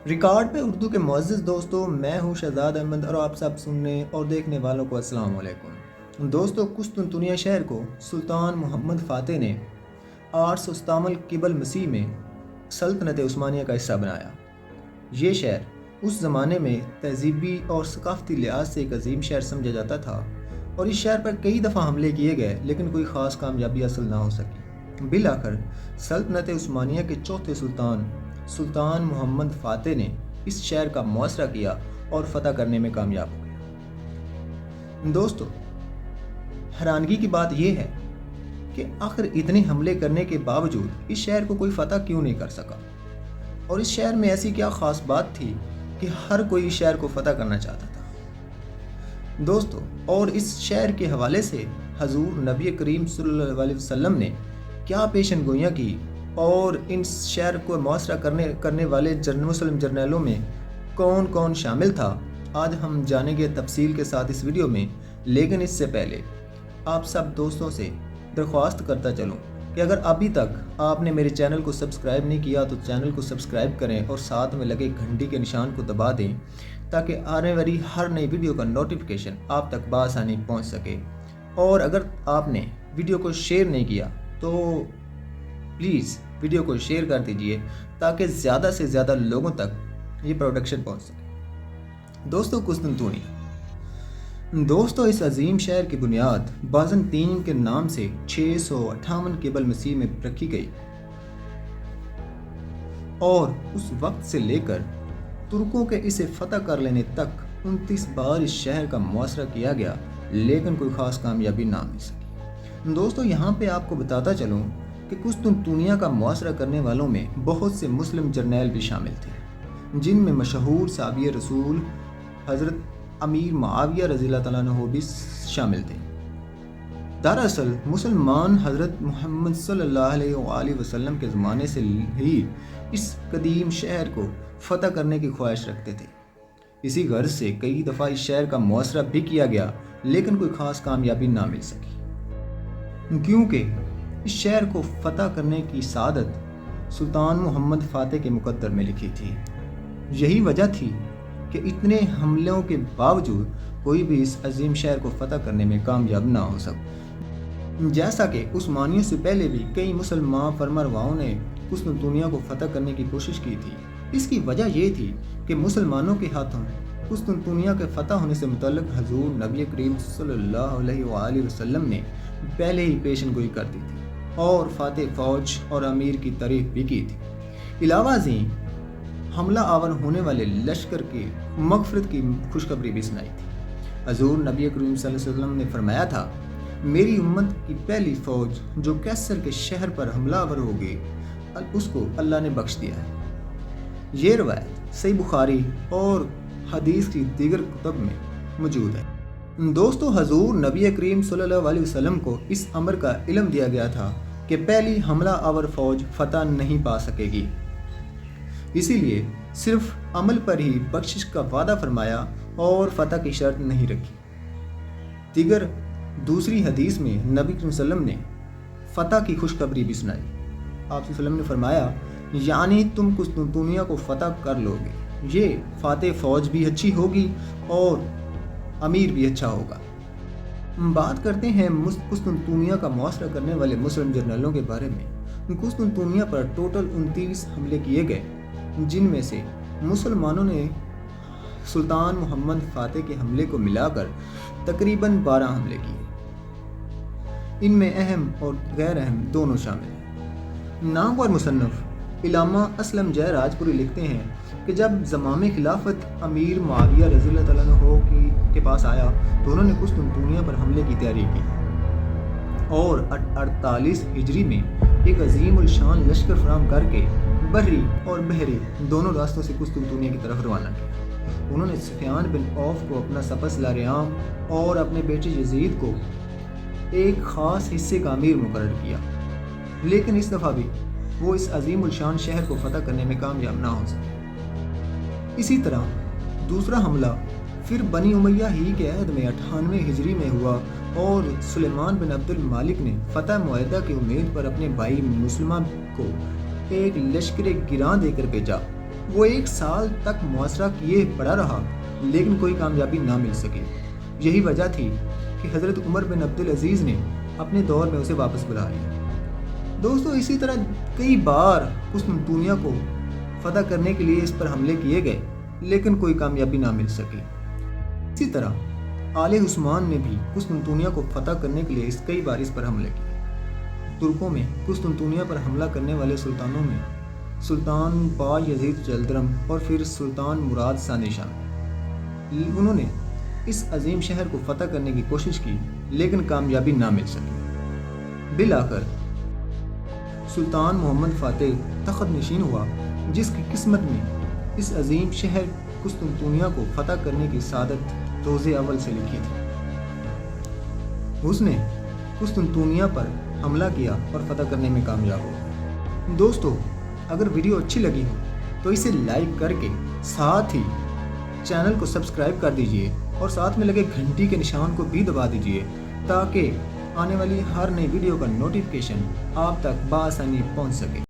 Record پہ اردو کے معزز دوستوں، میں ہوں شہزاد احمد اور آپ سب سننے اور دیکھنے والوں کو السلام علیکم۔ دوستوں، قسطنطنیہ شہر کو سلطان محمد فاتح نے 857 قبل مسیح میں سلطنت عثمانیہ کا حصہ بنایا۔ یہ شہر اس زمانے میں تہذیبی اور ثقافتی لحاظ سے ایک عظیم شہر سمجھا جاتا تھا اور اس شہر پر کئی دفعہ حملے کیے گئے لیکن کوئی خاص کامیابی حاصل نہ ہو سکی۔ بالآخر سلطنت عثمانیہ کے چوتھے سلطان محمد فاتح نے اس شہر کا محاصرہ کیا اور فتح کرنے میں کامیاب ہو گیا۔ دوستو، حیرانگی کی بات یہ ہے کہ آخر اتنے حملے کرنے کے باوجود اس شہر کو کوئی فتح کیوں نہیں کر سکا، اور اس شہر میں ایسی کیا خاص بات تھی کہ ہر کوئی اس شہر کو فتح کرنا چاہتا تھا۔ دوستو، اور اس شہر کے حوالے سے حضور نبی کریم صلی اللہ علیہ وسلم نے کیا پیشن گوئیاں کی اور ان شہر کو محاصرہ کرنے والے مسلم جرنیلوں میں کون کون شامل تھا، آج ہم جانیں گے تفصیل کے ساتھ اس ویڈیو میں۔ لیکن اس سے پہلے آپ سب دوستوں سے درخواست کرتا چلوں کہ اگر ابھی تک آپ نے میرے چینل کو سبسکرائب نہیں کیا تو چینل کو سبسکرائب کریں اور ساتھ میں لگے گھنٹی کے نشان کو دبا دیں تاکہ آنے والی ہر نئی ویڈیو کا نوٹیفیکیشن آپ تک بآسانی پہنچ سکے۔ اور اگر آپ نے ویڈیو کو شیئر نہیں کیا تو پلیز ویڈیو کو شیئر کر دیجئے تاکہ زیادہ سے زیادہ لوگوں تک یہ پروڈکشن پہنچ سکے۔ دوستو، قسطنطنیہ اس عظیم شہر کی بنیاد بازنطین کے نام سے 658 قبل مسیح میں رکھی گئی اور اس وقت سے لے کر ترکوں کے اسے فتح کر لینے تک 29 بار اس شہر کا محاصرہ کیا گیا لیکن کوئی خاص کامیابی نہ مل سکی۔ دوستو، یہاں پہ آپ کو بتاتا چلوں کہ قسطنطنیہ کا محاصرہ کرنے والوں میں بہت سے مسلم جرنیل بھی شامل تھے، جن میں مشہور صحابی رسول حضرت امیر معاویہ رضی اللہ تعالیٰ عنہ بھی شامل تھے۔ دراصل مسلمان حضرت محمد صلی اللہ علیہ وآلہ وسلم کے زمانے سے ہی اس قدیم شہر کو فتح کرنے کی خواہش رکھتے تھے۔ اسی غرض سے کئی دفعہ اس شہر کا محاصرہ بھی کیا گیا لیکن کوئی خاص کامیابی نہ مل سکی، کیونکہ اس شہر کو فتح کرنے کی سعادت سلطان محمد فاتح کے مقدر میں لکھی تھی۔ یہی وجہ تھی کہ اتنے حملوں کے باوجود کوئی بھی اس عظیم شہر کو فتح کرنے میں کامیاب نہ ہو سکا۔ جیسا کہ عثمانیوں سے پہلے بھی کئی مسلمان فرمانرواؤں نے قسطنطنیہ کو فتح کرنے کی کوشش کی تھی۔ اس کی وجہ یہ تھی کہ مسلمانوں کے ہاتھوں قسطنطنیہ کے فتح ہونے سے متعلق حضور نبی کریم صلی اللہ علیہ وآلہ وسلم نے پہلے ہی پیشن گوئی کر دی تھی اور فاتح فوج اور امیر کی تعریف بھی کی تھی۔ علاوہ ازیں حملہ آور ہونے والے لشکر کی مغفرت کی خوشخبری بھی سنائی تھی۔ حضور نبی کریم صلی اللہ علیہ وسلم نے فرمایا تھا، میری امت کی پہلی فوج جو کیسر کے شہر پر حملہ آور ہوگی اس کو اللہ نے بخش دیا ہے۔ یہ روایت صحیح بخاری اور حدیث کی دیگر کتب میں موجود ہے۔ دوستو، حضور نبی کریم صلی اللہ علیہ وسلم کو اس امر کا علم دیا گیا تھا کہ پہلی حملہ آور فوج فتح نہیں پا سکے گی، اسی لیے صرف عمل پر ہی بخشش کا وعدہ فرمایا اور فتح کی شرط نہیں رکھی۔ دوسری حدیث میں نبی صلی اللہ علیہ وسلم نے فتح کی خوشخبری بھی سنائی۔ آپ صلی اللہ علیہ وسلم نے فرمایا، یعنی تم قسطنطنیہ کو فتح کر لو گے، یہ فاتح فوج بھی اچھی ہوگی اور امیر بھی اچھا ہوگا۔ بات کرتے ہیں قسطنطنیہ کا محاصرہ کرنے والے مسلم جرنیلوں کے بارے میں۔ قسطنطنیہ پر ٹوٹل 29 حملے کیے گئے، جن میں سے مسلمانوں نے سلطان محمد فاتح کے حملے کو ملا کر تقریباً 12 حملے کیے۔ ان میں اہم اور غیر اہم دونوں شامل ہیں۔ نامور مصنف علامہ اسلم جے راجپوری لکھتے ہیں کہ جب زمام خلافت امیر معاویہ رضی اللہ تعالیٰ عنہ کے پاس آیا تو انہوں نے قسطنطنیہ پر حملے کی تیاری کی اور 48 ہجری میں ایک عظیم الشان لشکر فراہم کر کے بحری اور بحری دونوں راستوں سے قسطنطنیہ کی طرف روانہ کیا۔ انہوں نے سفیان بن عوف کو اپنا سپہ ریام اور اپنے بیٹے یزید کو ایک خاص حصے کا امیر مقرر کیا، لیکن اس دفعہ بھی وہ اس عظیم الشان شہر کو فتح کرنے میں کامیاب نہ ہو سکے۔ اسی طرح دوسرا حملہ پھر بنی امیہ ہی کے عہد میں 98 ہجری میں ہوا اور سلیمان بن عبد المالک نے فتح معاہدہ کی امید پر اپنے بھائی مسلمہ کو ایک لشکر گراں دے کر بھیجا وہ 1 سال تک محاصرہ کیے پڑا رہا لیکن کوئی کامیابی نہ مل سکی۔ یہی وجہ تھی کہ حضرت عمر بن عبدالعزیز نے اپنے دور میں اسے واپس بلا لیا۔ دوستو اسی طرح کئی بار قسطنطنیہ کو فتح کرنے کے لیے اس پر حملے کیے گئے لیکن کوئی کامیابی نہ مل سکی۔ اسی طرح آل عثمان نے بھی قسطنطنیہ کو فتح کرنے کے لیے کئی بار اس پر حملے کیے۔ ترکوں میں قسطنطنیہ پر حملہ کرنے والے سلطانوں میں سلطان بایزید جلدرم اور پھر سلطان مراد ثانی شامل۔ انہوں نے اس عظیم شہر کو فتح کرنے کی کوشش کی لیکن کامیابی نہ مل سکی۔ بالآخر سلطان محمد فاتح تخت نشین ہوا جس کی قسمت میں اس عظیم شہر قسطنطنیہ کو فتح کرنے کی سعادت روز اول سے لکھی تھی۔ اس نے قسطنطنیہ پر حملہ کیا اور فتح کرنے میں کامیاب ہوا۔ دوستو اگر ویڈیو اچھی لگی ہو تو اسے لائک کر کے ساتھ ہی چینل کو سبسکرائب کر دیجئے اور ساتھ میں لگے گھنٹی کے نشان کو بھی دبا دیجئے تاکہ آنے والی ہر نئی ویڈیو کا نوٹیفیکیشن آپ تک بآسانی پہنچ سکے۔